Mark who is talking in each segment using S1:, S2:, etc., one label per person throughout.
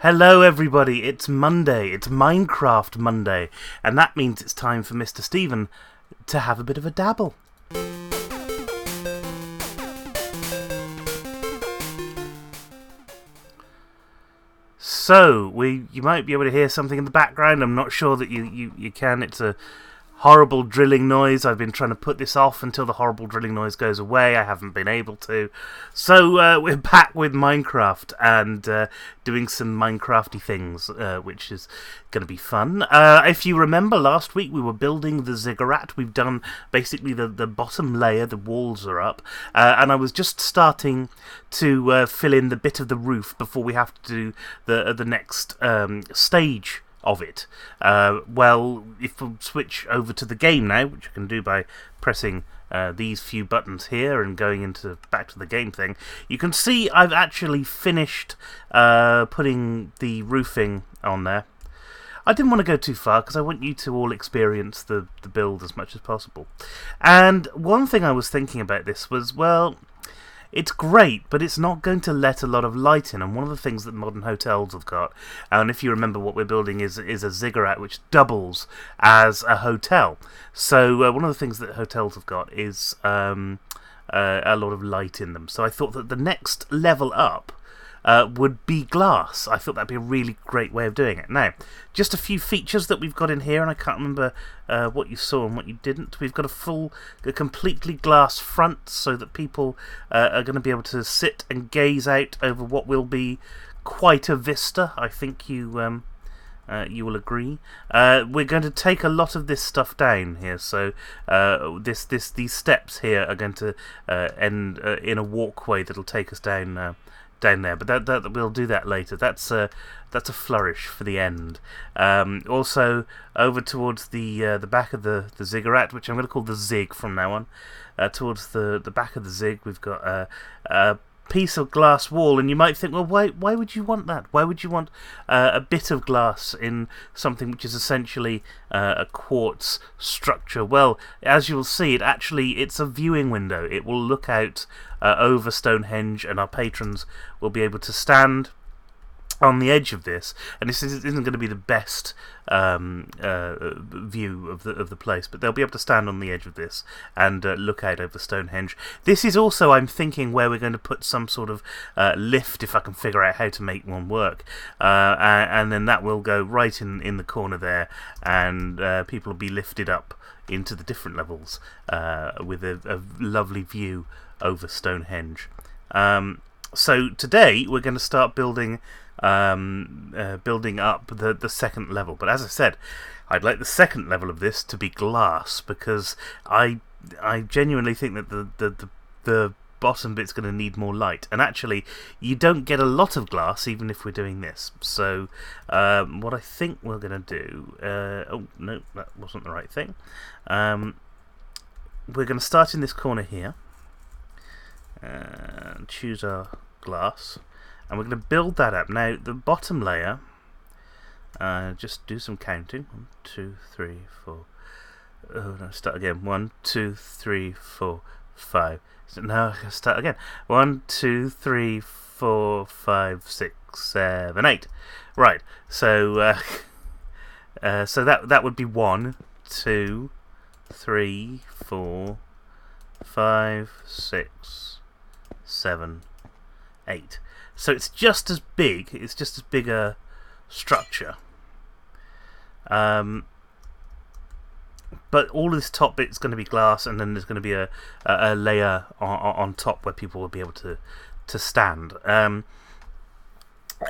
S1: Hello everybody, it's Monday, it's Minecraft Monday, and that means it's time for Mr. Stephen to have a bit of a dabble. So, you might be able to hear something in the background. I'm not sure that you can. It's a horrible drilling noise. I've been trying to put this off until the horrible drilling noise goes away. I haven't been able to. So we're back with Minecraft and doing some Minecrafty things, which is going to be fun. If you remember, last week we were building the ziggurat. We've done basically the bottom layer. The walls are up. And I was just starting to fill in the bit of the roof before we have to do the next stage of it. Well, if we switch over to the game now, which I can do by pressing these few buttons here and going back to the game thing, you can see I've actually finished putting the roofing on there. I didn't want to go too far because I want you to all experience the build as much as possible. And one thing I was thinking about this was, well, it's great, but it's not going to let a lot of light in. And one of the things that modern hotels have got, and if you remember what we're building is a ziggurat which doubles as a hotel. So one of the things that hotels have got is a lot of light in them. So I thought that the next level up would be glass. I thought that'd be a really great way of doing it. Now, just a few features that we've got in here, and I can't remember what you saw and what you didn't. We've got a completely glass front, so that people are going to be able to sit and gaze out over what will be quite a vista. I think you will agree. We're going to take a lot of this stuff down here, so these steps here are going to end in a walkway that'll take us down there, but that we'll do that later. That's a flourish for the end. Also, over towards the back of the ziggurat, which I'm going to call the zig from now on. Towards the back of the zig, we've got a piece of glass wall, and you might think, well, why would you want that? Why would you want a bit of glass in something which is essentially a quartz structure? Well, as you'll see, it's a viewing window. It will look out over Stonehenge, and our patrons will be able to stand on the edge of this, and this isn't going to be the best view of the place, but they'll be able to stand on the edge of this and look out over Stonehenge. This is also, I'm thinking, where we're going to put some sort of lift, if I can figure out how to make one work, and then that will go right in the corner there, and people will be lifted up into the different levels with a lovely view over Stonehenge. So today we're going to start building up the second level, but as I said, I'd like the second level of this to be glass, because I genuinely think that the bottom bit's going to need more light, and actually you don't get a lot of glass even if we're doing this. So what I think we're going to do, oh no, that wasn't the right thing. We're going to start in this corner here and choose our glass, and we're going to build that up. Now, the bottom layer, just do some counting. 1, 2, 3, 4. Oh no, start again. 1, 2, 3, 4, 5. So now I start again. 1, 2, 3, 4, 5, 6, 7, 8. Right. So, so that would be 1, 2, 3, 4, 5, 6, 7, 8. So it's just as big. It's just as big a structure. But all of this top bit is going to be glass, and then there's going to be a layer on top where people will be able to stand.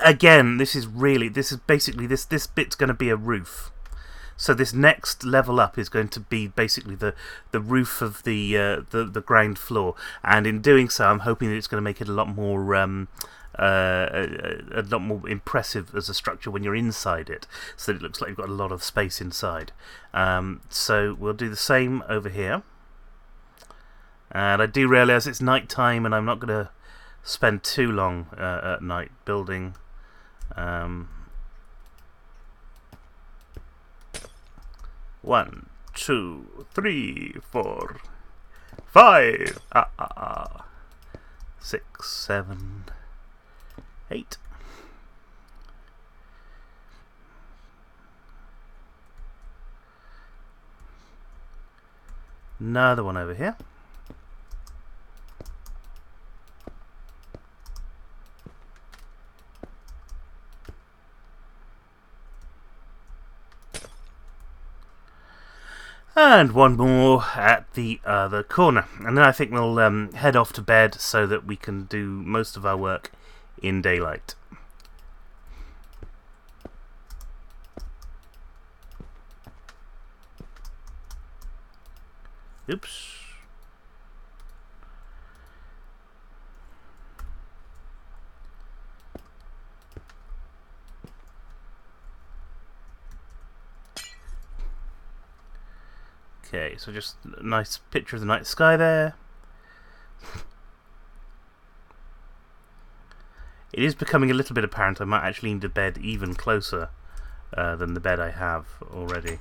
S1: Again, this is basically this bit's going to be a roof. So this next level up is going to be basically the roof of the ground floor, and in doing so, I'm hoping that it's going to make it a lot more impressive as a structure when you're inside it, so that it looks like you've got a lot of space inside. So we'll do the same over here, and I do realise it's night time, and I'm not going to spend too long at night building. 1, 2, 3, 4, 5, 6, 7, 8, Another one over here. And one more at the other corner. And then I think we'll head off to bed so that we can do most of our work in daylight. Oops. Okay, so just a nice picture of the night sky there. It is becoming a little bit apparent I might actually need a bed even closer than the bed I have already.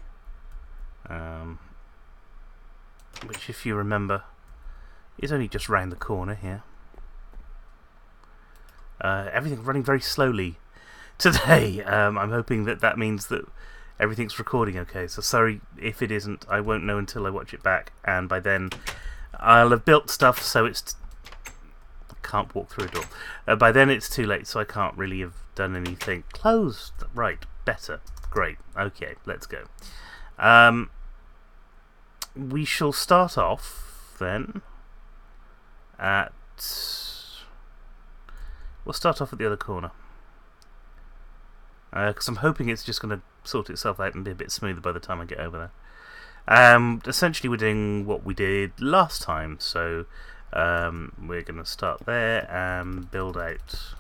S1: Which, if you remember, is only just round the corner here. Everything's running very slowly today. I'm hoping that means that everything's recording okay, so sorry if it isn't. I won't know until I watch it back, and by then I'll have built stuff so it's... I can't walk through a door. By then it's too late, so I can't really have done anything. Closed! Right, better. Great. Okay, let's go. We shall start off then at... We'll start off at the other corner. Because I'm hoping it's just going to sort itself out and be a bit smoother by the time I get over there. Essentially we're doing what we did last time, so we're going to start there and build out.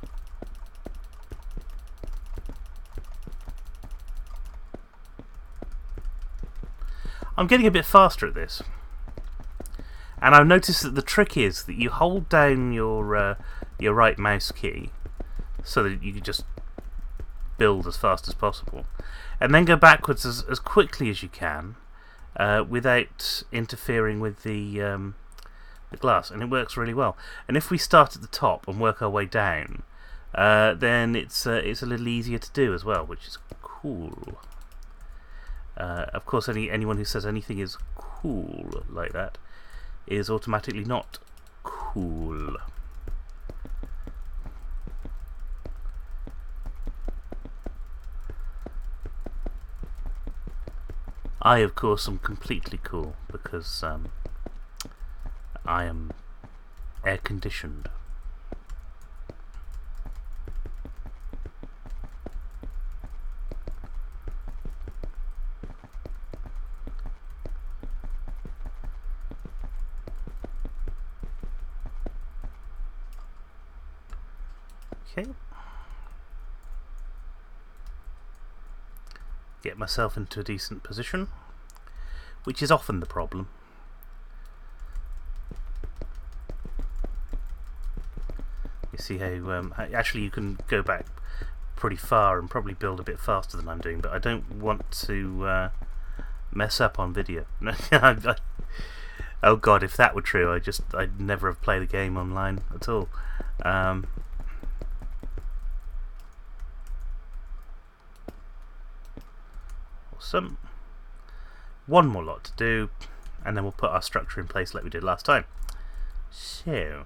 S1: I'm getting a bit faster at this, and I've noticed that the trick is that you hold down your right mouse key so that you can just build as fast as possible, and then go backwards as quickly as you can without interfering with the glass, and it works really well. And if we start at the top and work our way down, then it's a little easier to do as well, which is cool. Of course, anyone who says anything is cool like that is automatically not cool. I, of course, am completely cool because I am air-conditioned. Okay. Get myself into a decent position, which is often the problem. You see how actually you can go back pretty far and probably build a bit faster than I'm doing, but I don't want to mess up on video. Oh god, if that were true, I'd never have played a game online at all. Awesome. One more lot to do, and then we'll put our structure in place like we did last time. So,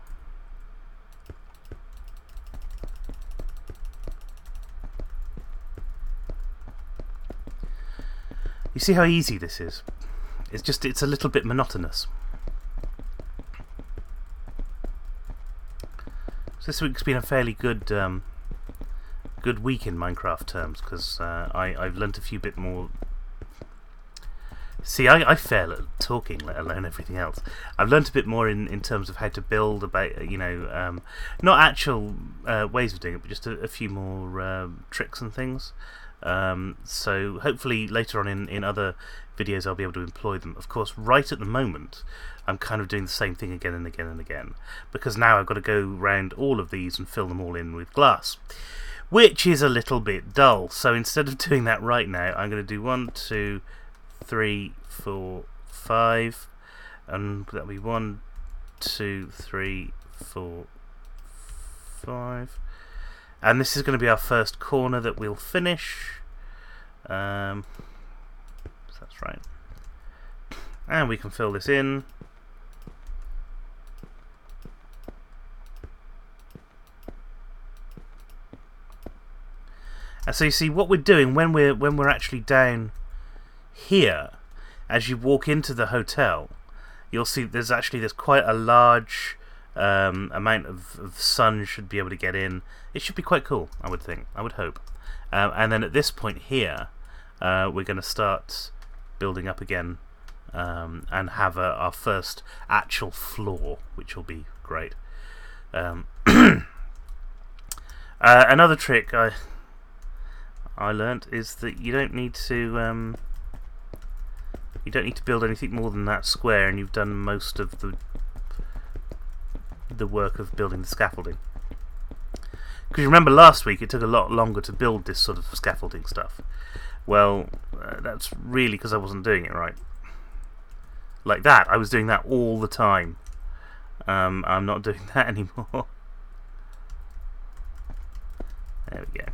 S1: you see how easy this is? It's a little bit monotonous. So this week's been a fairly good good week in Minecraft terms, because I've learnt a few bit more. See, I fail at talking, let alone everything else. I've learnt a bit more in terms of how to build, about not actual ways of doing it, but just a few more tricks and things. So hopefully later on in other videos I'll be able to employ them. Of course, right at the moment I'm kind of doing the same thing again and again and again, because now I've got to go round all of these and fill them all in with glass, which is a little bit dull. So instead of doing that right now, I'm going to do 1, 2, 3, 4, 5, and that'll be 1, 2, 3, 4, 5. And this is going to be our first corner that we'll finish. So that's right. And we can fill this in. And so you see what we're doing when we're actually down here. As you walk into the hotel, you'll see there's quite a large amount of sun should be able to get in. It should be quite cool, I would think. I would hope. And then at this point here, we're going to start building up again and have our first actual floor, which will be great. Another trick I learnt is that you don't need to build anything more than that square, and you've done most of the work of building the scaffolding. Because you remember last week it took a lot longer to build this sort of scaffolding stuff. Well, that's really because I wasn't doing it right. Like that, I was doing that all the time. I'm not doing that anymore. There we go.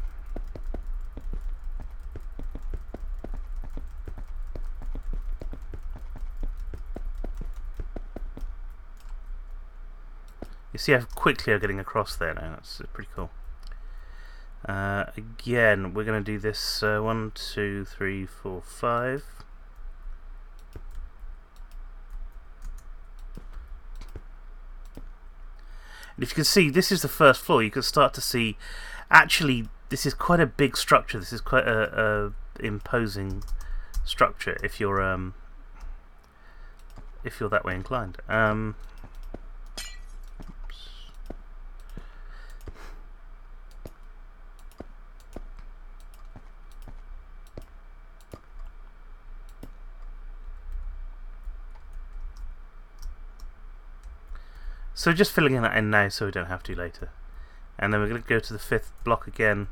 S1: You see how quickly I'm getting across there now. That's pretty cool. Again, we're going to do this 1, 2, 3, 4, 5. And if you can see, this is the first floor. You can start to see, actually, this is quite a big structure. This is quite a imposing structure if you're that way inclined. So just filling that in now so we don't have to later. And then we're going to go to the 5th block again.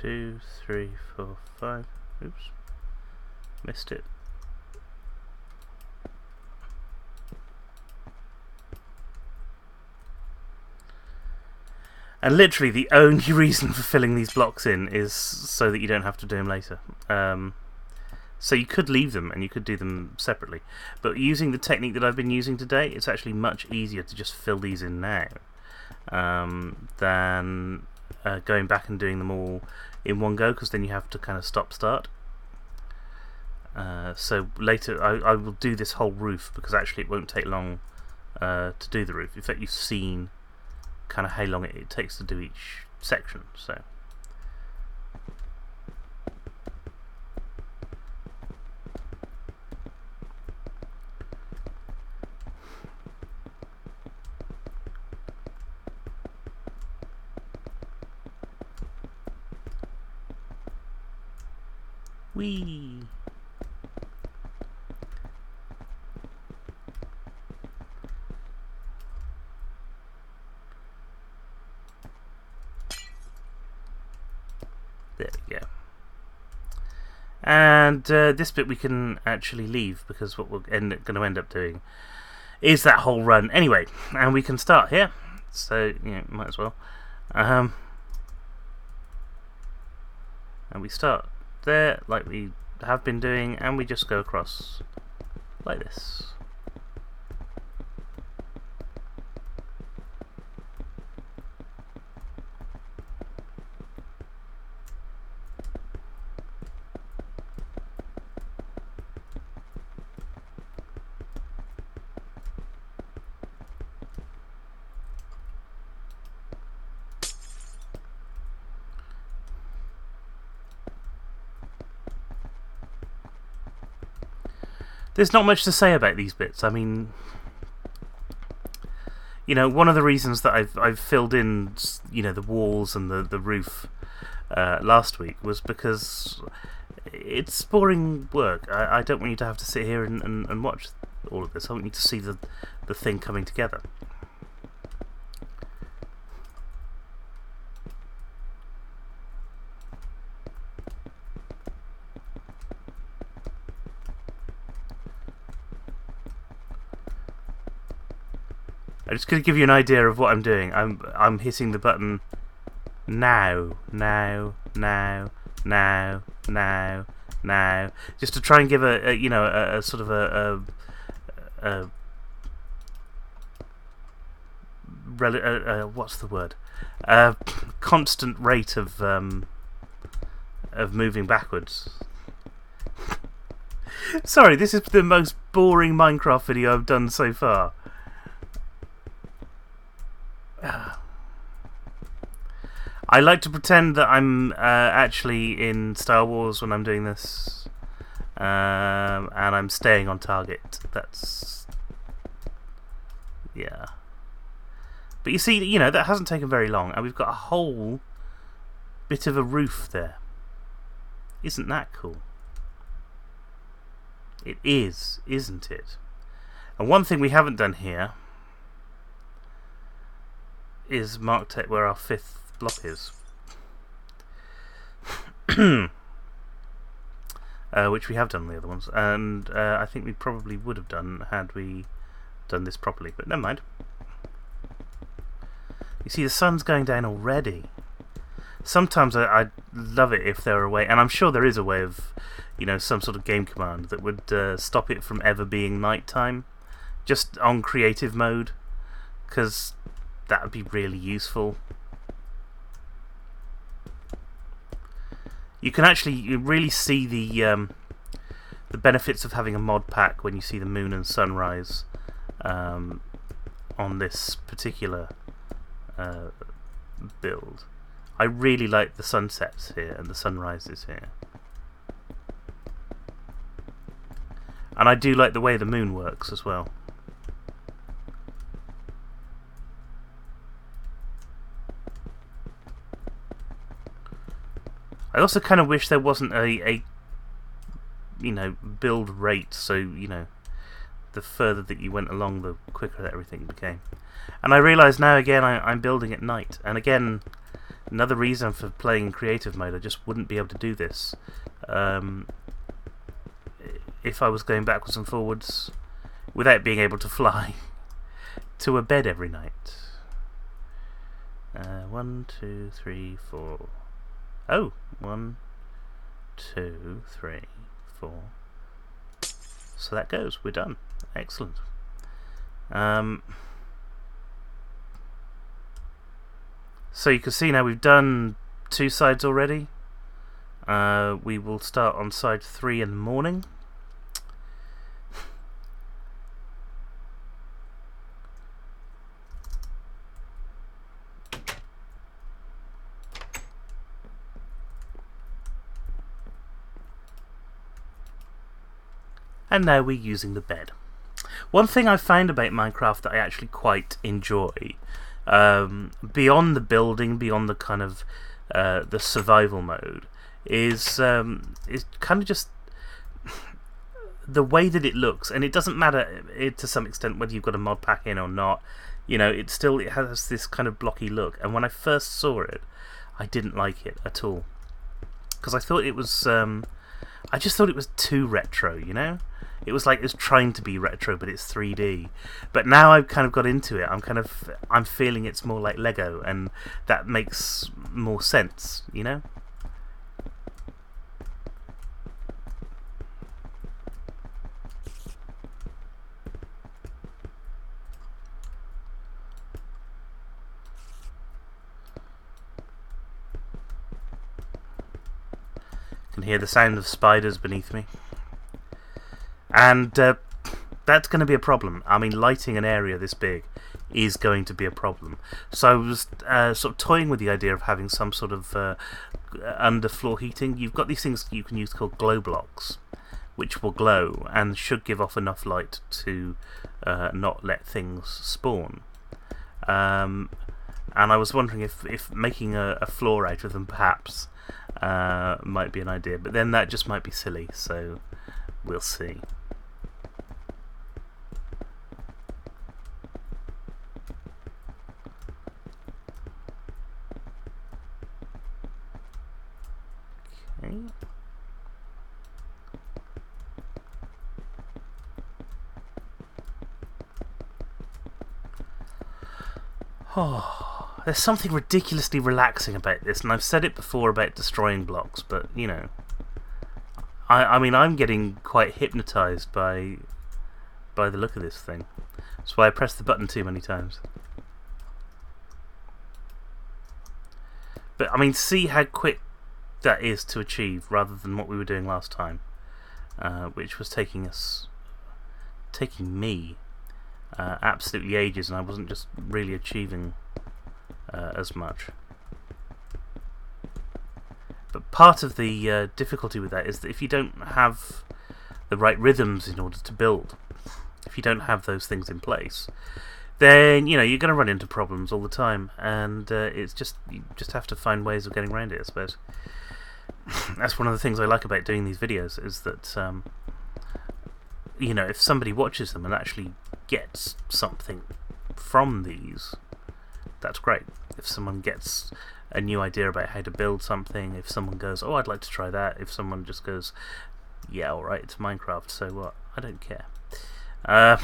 S1: Two, 3, 4, 5. Oops, missed it. And literally the only reason for filling these blocks in is so that you don't have to do them later. So you could leave them and you could do them separately. But using the technique that I've been using today, it's actually much easier to just fill these in now than going back and doing them all in one go, because then you have to kind of stop-start. So later I will do this whole roof, because actually it won't take long to do the roof. In fact, you've seen kind of how long it takes to do each section. So whee! There we go. And this bit we can actually leave, because what we're going to end up doing is that whole run anyway. And we can start here, so might as well. And we start there like we have been doing, and we just go across like this. There's not much to say about these bits. I mean, one of the reasons that I've filled in, the walls and the roof last week was because it's boring work. I don't want you to have to sit here and watch all of this. I want you to see the thing coming together. I'm just going to give you an idea of what I'm doing. I'm hitting the button now, just to try and give a sort of what's the word? A constant rate of moving backwards. Sorry, this is the most boring Minecraft video I've done so far. I like to pretend that I'm actually in Star Wars when I'm doing this, and I'm staying on target. That's... yeah. But you see, that hasn't taken very long, and we've got a whole bit of a roof there. Isn't that cool? It is, isn't it? And one thing we haven't done here is marked out where our 5th block is. Which we have done on the other ones, and I think we probably would have done had we done this properly, but never mind. You see, the sun's going down already. Sometimes I'd love it if there were a way, and I'm sure there is a way of, some sort of game command that would stop it from ever being nighttime, just on creative mode, because that would be really useful. You can actually really see the benefits of having a mod pack when you see the moon and sunrise on this particular build. I really like the sunsets here and the sunrises here. And I do like the way the moon works as well. I also kind of wish there wasn't a build rate, so, the further that you went along, the quicker that everything became. And I realise now again I'm building at night, and again, another reason for playing in creative mode, I just wouldn't be able to do this if I was going backwards and forwards without being able to fly to a bed every night. 1, 2, 3, 4. Oh, 1, 2, 3, 4. So that goes. We're done. Excellent. So you can see now we've done 2 sides already. We will start on side 3 in the morning. And now we're using the bed. One thing I found about Minecraft that I actually quite enjoy, beyond the building, beyond the kind of the survival mode, is kind of just the way that it looks. And it doesn't matter to some extent whether you've got a mod pack in or not. It has this kind of blocky look. And when I first saw it, I didn't like it at all, because I thought it was I just thought it was too retro, It was like it's trying to be retro, but it's 3D. But now I've kind of got into it. I'm feeling it's more like Lego, and that makes more sense, Can hear the sound of spiders beneath me. And that's going to be a problem. I mean, lighting an area this big is going to be a problem. So I was sort of toying with the idea of having some sort of underfloor heating. You've got these things you can use called glow blocks, which will glow and should give off enough light to not let things spawn. And I was wondering if making a floor out of them perhaps might be an idea, but then that just might be silly, so we'll see. Okay. Oh, there's something ridiculously relaxing about this, and I've said it before about destroying blocks, but, you know, I mean, I'm getting quite hypnotised by the look of this thing. That's why I pressed the button too many times. But, I mean, see how quick that is to achieve, rather than what we were doing last time, which was taking me absolutely ages, and I wasn't just really achieving as much. But part of the difficulty with that is that if you don't have the right rhythms in order to build, if you don't have those things in place, then, you know, you're going to run into problems all the time, and it's just, you just have to find ways of getting around it, I suppose. That's one of the things I like about doing these videos, is that you know, if somebody watches them and actually gets something from these, that's great. If someone gets a new idea about how to build something, if someone goes, oh, I'd like to try that, if someone just goes, yeah, alright, it's Minecraft, so what? I don't care. Come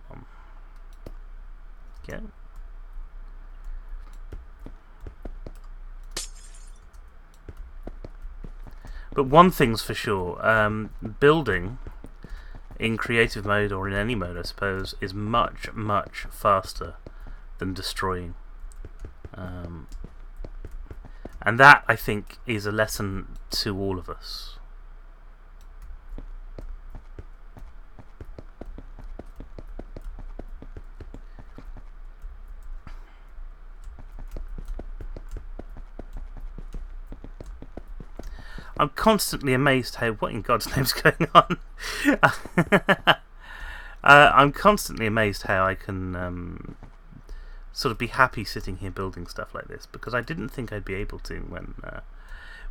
S1: on. Go. But one thing's for sure, building in creative mode, or in any mode I suppose, is much, much faster than destroying. And that, I think, is a lesson to all of us. I'm constantly amazed how... What in God's name's going on? I'm constantly amazed how I can sort of be happy sitting here building stuff like this, because I didn't think I'd be able to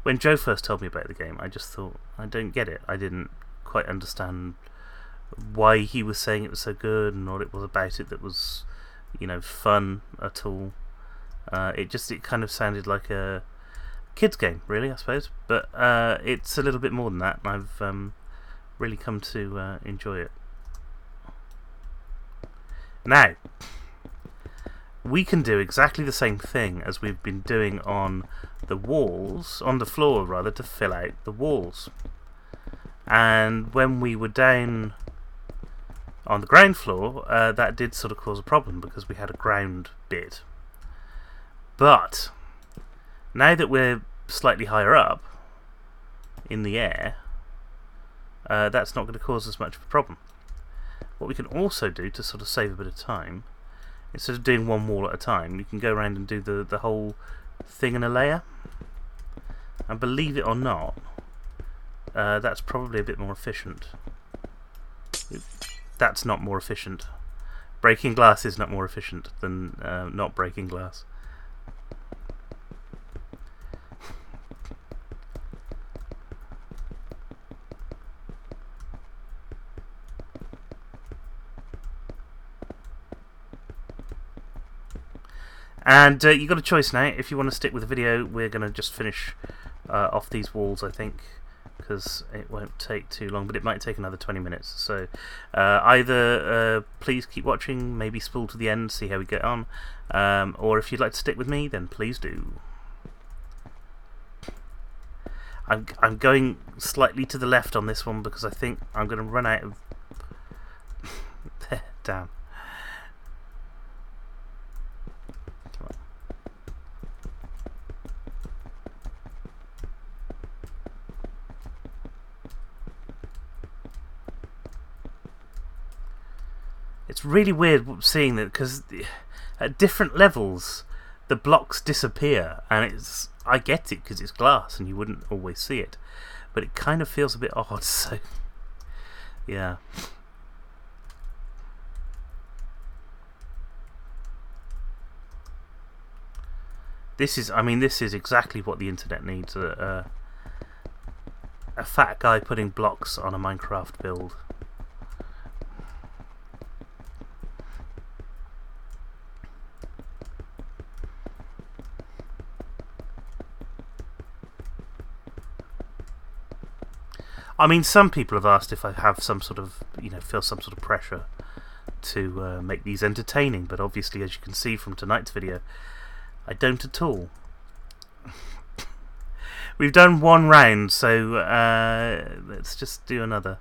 S1: when Joe first told me about the game. I just thought, I don't get it. I didn't quite understand why he was saying it was so good and what it was about it that was, you know, fun at all. It kind of sounded like a kids game, really, I suppose, but it's a little bit more than that, and I've really come to enjoy it. Now, we can do exactly the same thing as we've been doing on the walls, on the floor rather, to fill out the walls. And when we were down on the ground floor, that did sort of cause a problem, because we had a ground bit. But now that we're slightly higher up in the air, that's not going to cause as much of a problem. What we can also do to sort of save a bit of time, instead of doing one wall at a time, you can go around and do the whole thing in a layer. And believe it or not, that's probably a bit more efficient. That's not more efficient. Breaking glass is not more efficient than not breaking glass. And you've got a choice now. If you want to stick with the video, we're going to just finish off these walls, I think, because it won't take too long, but it might take another 20 minutes. So either please keep watching, maybe spool to the end, see how we get on, or if you'd like to stick with me, then please do. I'm going slightly to the left on this one because I think I'm going to run out of... Damn. It's really weird seeing that, because at different levels the blocks disappear, and I get it because it's glass and you wouldn't always see it, but it kind of feels a bit odd, so yeah. This is exactly what the internet needs, a fat guy putting blocks on a Minecraft build. I mean, some people have asked if I have some sort of, feel some sort of pressure to make these entertaining, but obviously, as you can see from tonight's video, I don't at all. We've done one round, so let's just do another.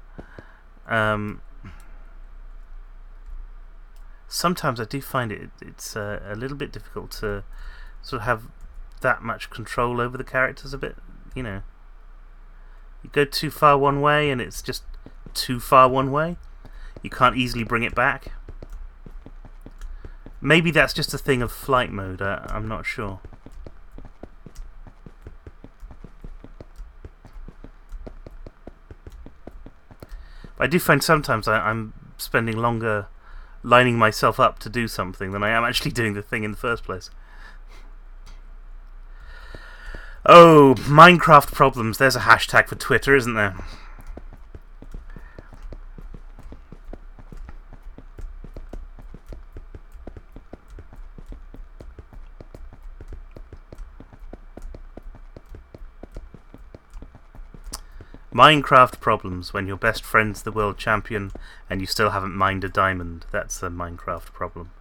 S1: Sometimes I do find it's a little bit difficult to sort of have that much control over the characters a bit, You go too far one way and it's just too far one way. You can't easily bring it back. Maybe that's just a thing of flight mode, I'm not sure. But I do find sometimes I'm spending longer lining myself up to do something than I am actually doing the thing in the first place. Oh, Minecraft problems. There's a hashtag for Twitter, isn't there? Minecraft problems, when your best friend's the world champion and you still haven't mined a diamond. That's a Minecraft problem.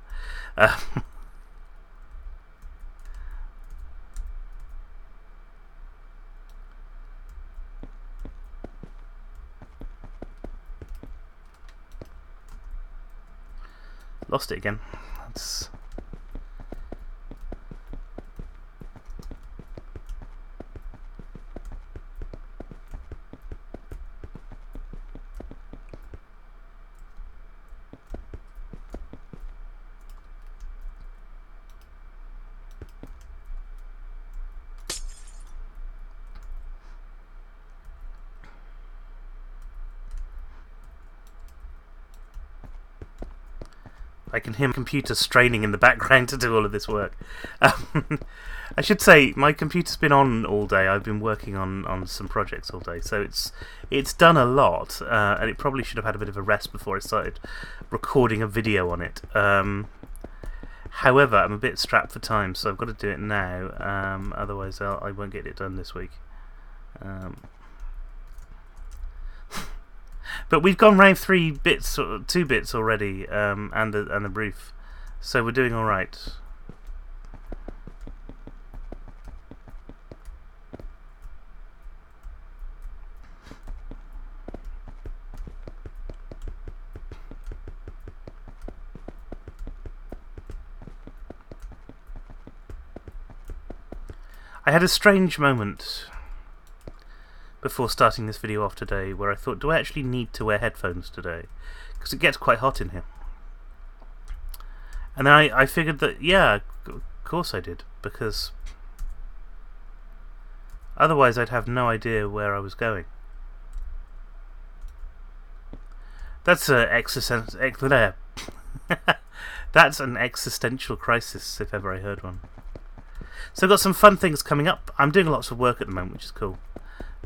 S1: Lost it again. That's... I can hear my computer straining in the background to do all of this work. I should say, my computer's been on all day. I've been working on some projects all day, so it's done a lot, and it probably should have had a bit of a rest before I started recording a video on it. However, I'm a bit strapped for time, so I've got to do it now, otherwise I won't get it done this week. But we've gone round 2 bits already, and the brief, so we're doing all right. I had a strange moment before starting this video off today where I thought, do I actually need to wear headphones today? Because it gets quite hot in here. And then I figured that, yeah, of course I did, because otherwise I'd have no idea where I was going. That's an that's an existential crisis, if ever I heard one. So I've got some fun things coming up. I'm doing lots of work at the moment, which is cool.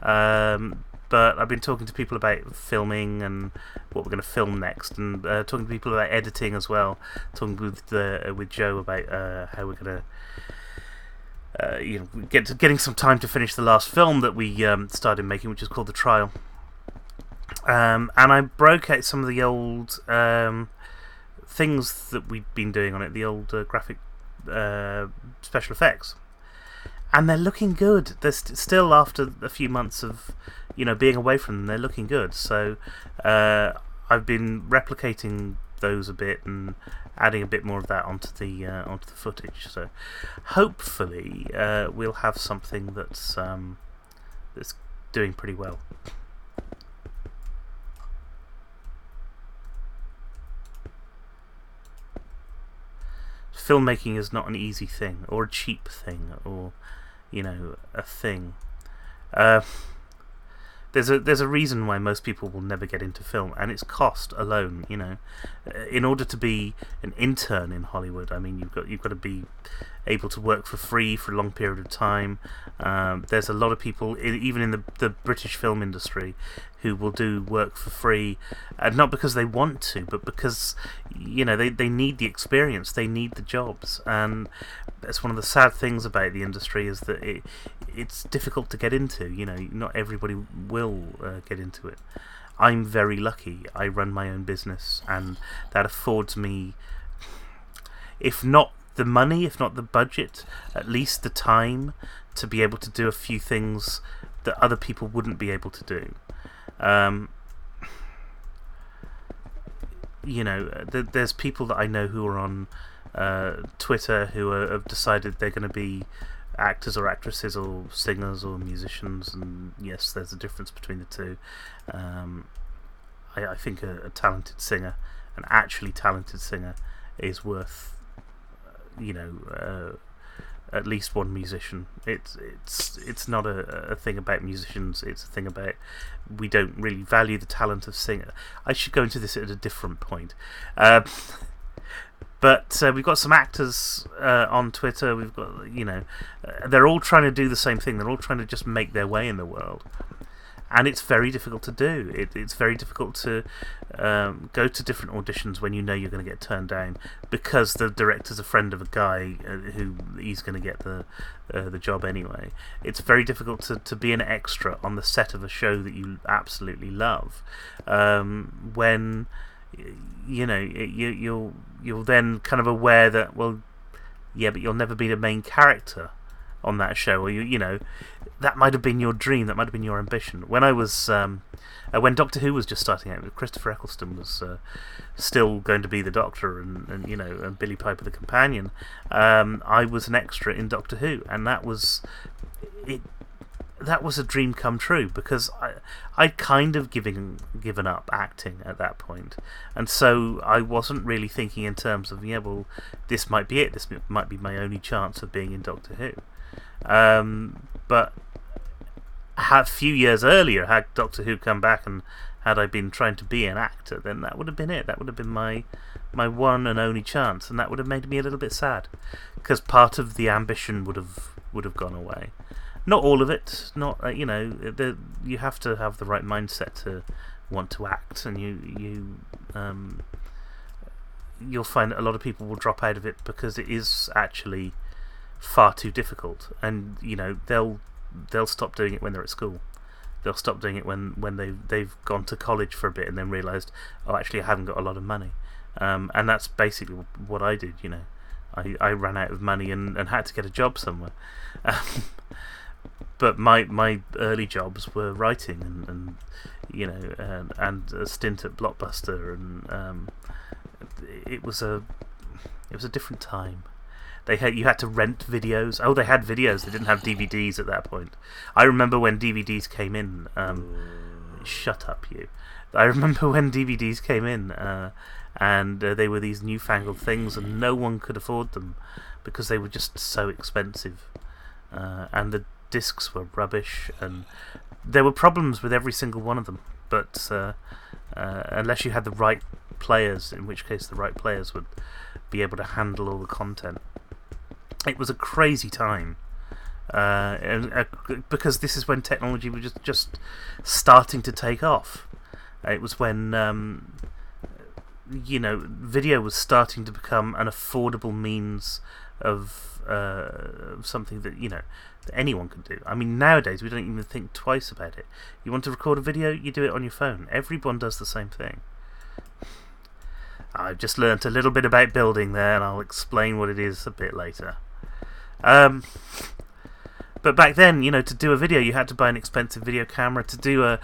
S1: But I've been talking to people about filming and what we're going to film next, and talking to people about editing as well. Talking with Joe about how we're going to getting some time to finish the last film that we started making, which is called The Trial. And I broke out some of the old things that we've been doing on it, the old graphic special effects. And they're looking good. They're still, after a few months of, being away from them, they're looking good. So I've been replicating those a bit and adding a bit more of that onto the footage. So hopefully we'll have something that's doing pretty well. Filmmaking is not an easy thing, or a cheap thing, or a thing. There's a reason why most people will never get into film, and it's cost alone. In order to be an intern in Hollywood, I mean, you've got to be able to work for free for a long period of time. There's a lot of people, even in the British film industry, who will do work for free, not because they want to, but because they need the experience, they need the jobs, and that's one of the sad things about the industry, is that it's difficult to get into. Not everybody will get into it. I'm very lucky. I run my own business, and that affords me, if not the money, if not the budget, at least the time to be able to do a few things that other people wouldn't be able to do. There's people that I know who are on Twitter who have decided they're going to be actors or actresses or singers or musicians, and yes, there's a difference between the two. I think a talented singer, an actually talented singer, is worth at least one musician. It's not a thing about musicians. It's a thing about, we don't really value the talent of singer. I should go into this at a different point. But we've got some actors on Twitter. We've got, they're all trying to do the same thing. They're all trying to just make their way in the world. And it's very difficult to do. It's very difficult to go to different auditions when you know you're going to get turned down because the director's a friend of a guy who he's going to get the job anyway. It's very difficult to be an extra on the set of a show that you absolutely love when you're then kind of aware that, well, yeah, but you'll never be the main character on that show, or that might have been your dream, that might have been your ambition. When I was when Doctor Who was just starting out, Christopher Eccleston was still going to be the Doctor, and Billie Piper the companion. I was an extra in Doctor Who, and that was it. That was a dream come true, because I'd kind of given up acting at that point, and so I wasn't really thinking in terms of, this might be it, this might be my only chance of being in Doctor Who. But a few years earlier, had Doctor Who come back and had I been trying to be an actor, then that would have been it. That would have been my one and only chance, and that would have made me a little bit sad, because part of the ambition would have gone away. Not all of it. Not you have to have the right mindset to want to act, and you'll find that a lot of people will drop out of it because it is actually far too difficult, and they'll stop doing it when they're at school. They'll stop doing it when they've gone to college for a bit and then realised, oh, actually I haven't got a lot of money, and that's basically what I did. I ran out of money and had to get a job somewhere. But my early jobs were writing and a stint at Blockbuster, and it was a different time. You had to rent videos. Oh, they had videos. They didn't have DVDs at that point. I remember when DVDs came in. Shut up, you. I remember when DVDs came in, and they were these newfangled things, and no one could afford them because they were just so expensive, and the discs were rubbish, and there were problems with every single one of them. But unless you had the right players, in which case the right players would be able to handle all the content. It was a crazy time, because this is when technology was just starting to take off. It was when video was starting to become an affordable means of something that that anyone can do. I mean, nowadays we don't even think twice about it. You want to record a video, you do it on your phone. Everyone does the same thing. I've just learnt a little bit about building there, and I'll explain what it is a bit later. But back then, to do a video, you had to buy an expensive video camera. To do a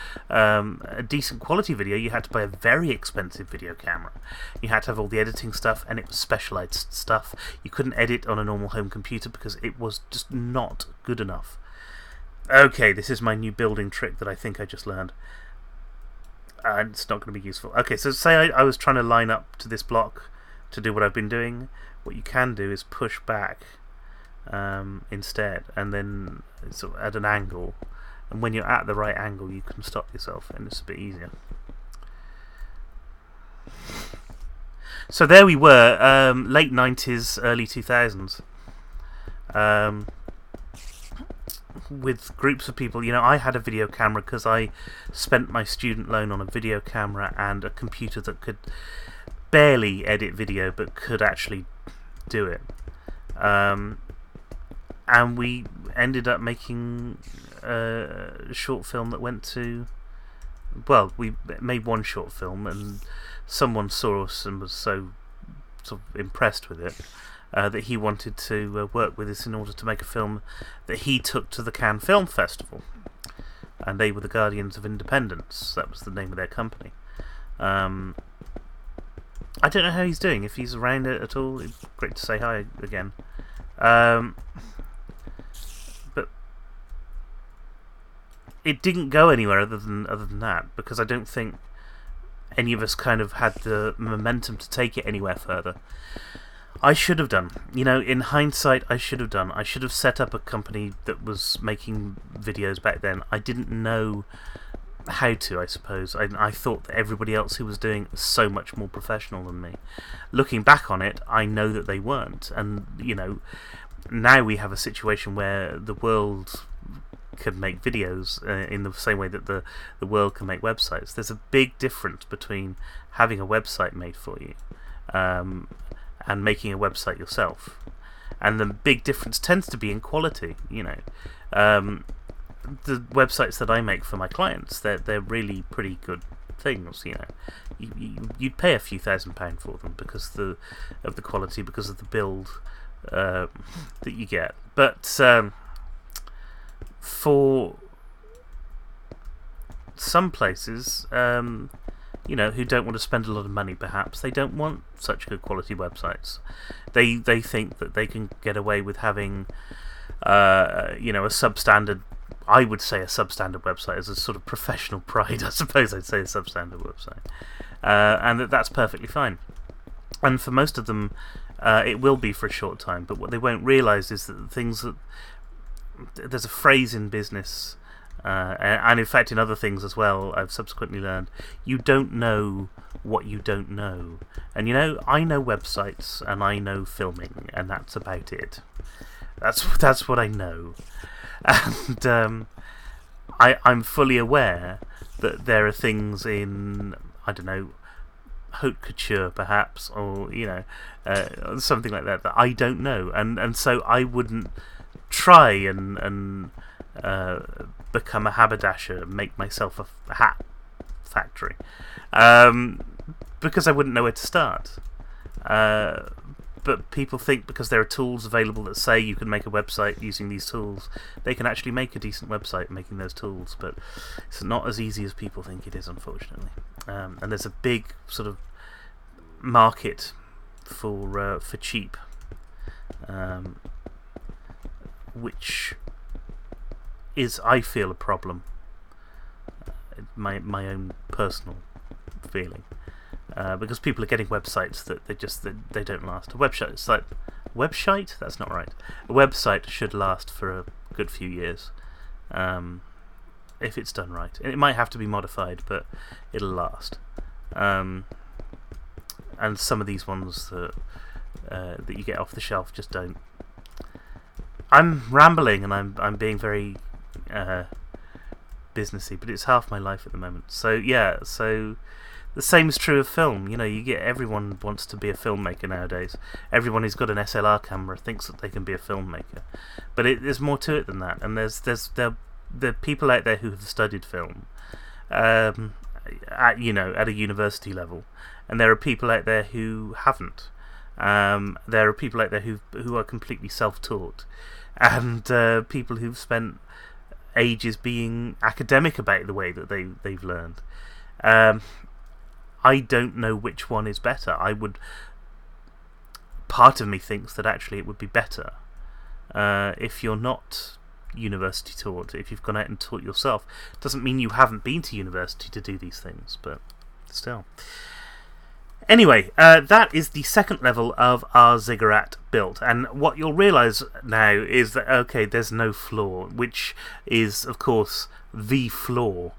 S1: decent quality video, you had to buy a very expensive video camera. You had to have all the editing stuff, and it was specialised stuff. You couldn't edit on a normal home computer because it was just not good enough. Okay, this is my new building trick that I think I just learned. It's not going to be useful. Okay, so say I was trying to line up to this block to do what I've been doing. What you can do is push back instead, and then sort of at an angle, and when you're at the right angle you can stop yourself, and it's a bit easier. So there we were, late 90s, early 2000s, with groups of people. I had a video camera because I spent my student loan on a video camera and a computer that could barely edit video but could actually do it. And we ended up making a short film that went to well, we made one short film, and someone saw us and was so sort of impressed with it that he wanted to work with us in order to make a film that he took to the Cannes Film Festival. And they were the Guardians of Independence. That was the name of their company. I don't know how he's doing. If he's around at all, it's great to say hi again. But it didn't go anywhere other than that, because I don't think any of us kind of had the momentum to take it anywhere further. I should have done. In hindsight, I should have done. I should have set up a company that was making videos back then. I didn't know how to, I suppose. I thought that everybody else who was doing it was so much more professional than me. Looking back on it, I know that they weren't. And, now we have a situation where the world can make videos in the same way that the world can make websites. There's a big difference between having a website made for you and making a website yourself. And the big difference tends to be in quality. The websites that I make for my clients, they're really pretty good things. You'd pay a few £1,000 for them because of the quality, because of the build that you get. But for some places, who don't want to spend a lot of money, perhaps they don't want such good quality websites. They think that they can get away with having a substandard. I would say a substandard website as a sort of professional pride. I suppose I'd say a substandard website, and that's perfectly fine. And for most of them, it will be for a short time. But what they won't realise is that there's a phrase in business, and in fact in other things as well, I've subsequently learned, you don't know what you don't know. And I know websites and I know filming, and that's about it. That's what I know. And I'm fully aware that there are things in, I don't know, haute couture perhaps, or something like that I don't know, and so I wouldn't try and become a haberdasher and make myself a hat factory, because I wouldn't know where to start. But people think because there are tools available that say you can make a website using these tools, they can actually make a decent website making those tools. But it's not as easy as people think it is, unfortunately. And there's a big sort of market for cheap, which is, I feel, a problem. My own personal feeling. Because people are getting websites that they don't last. A website? That's not right. A website should last for a good few years, if it's done right. It might have to be modified, but it'll last. And some of these ones that you get off the shelf just don't. I'm rambling and I'm being very businessy, but it's half my life at the moment. So yeah, the same is true of film. Everyone wants to be a filmmaker nowadays. Everyone who's got an SLR camera thinks that they can be a filmmaker, but there's more to it than that. And there are people out there who have studied film, at a university level, and there are people out there who haven't. There are people out there who are completely self-taught, and people who've spent ages being academic about the way that they've learned. I don't know which one is better. Part of me thinks that actually it would be better if you're not university taught, if you've gone out and taught yourself. Doesn't mean you haven't been to university to do these things, but still. Anyway, that is the second level of our ziggurat built, and what you'll realise now is that, okay, there's no floor, which is, of course, the floor.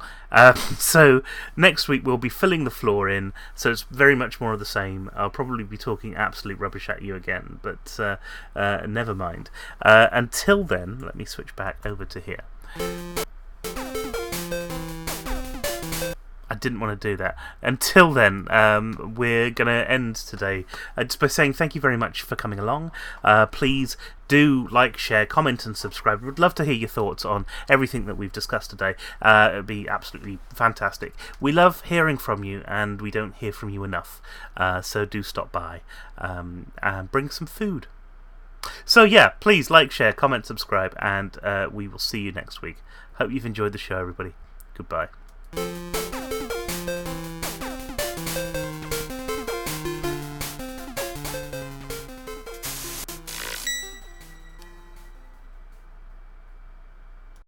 S1: So next week we'll be filling the floor in, so it's very much more of the same. I'll probably be talking absolute rubbish at you again, but never mind. Until then, let me switch back over to here. I didn't want to do that. Until then, we're going to end today just by saying thank you very much for coming along. Please do like, share, comment and subscribe. We'd love to hear your thoughts on everything that we've discussed today. It would be absolutely fantastic. We love hearing from you, and we don't hear from you enough. So do stop by and bring some food. So yeah, please like, share, comment, subscribe, and we will see you next week. Hope you've enjoyed the show, everybody. Goodbye.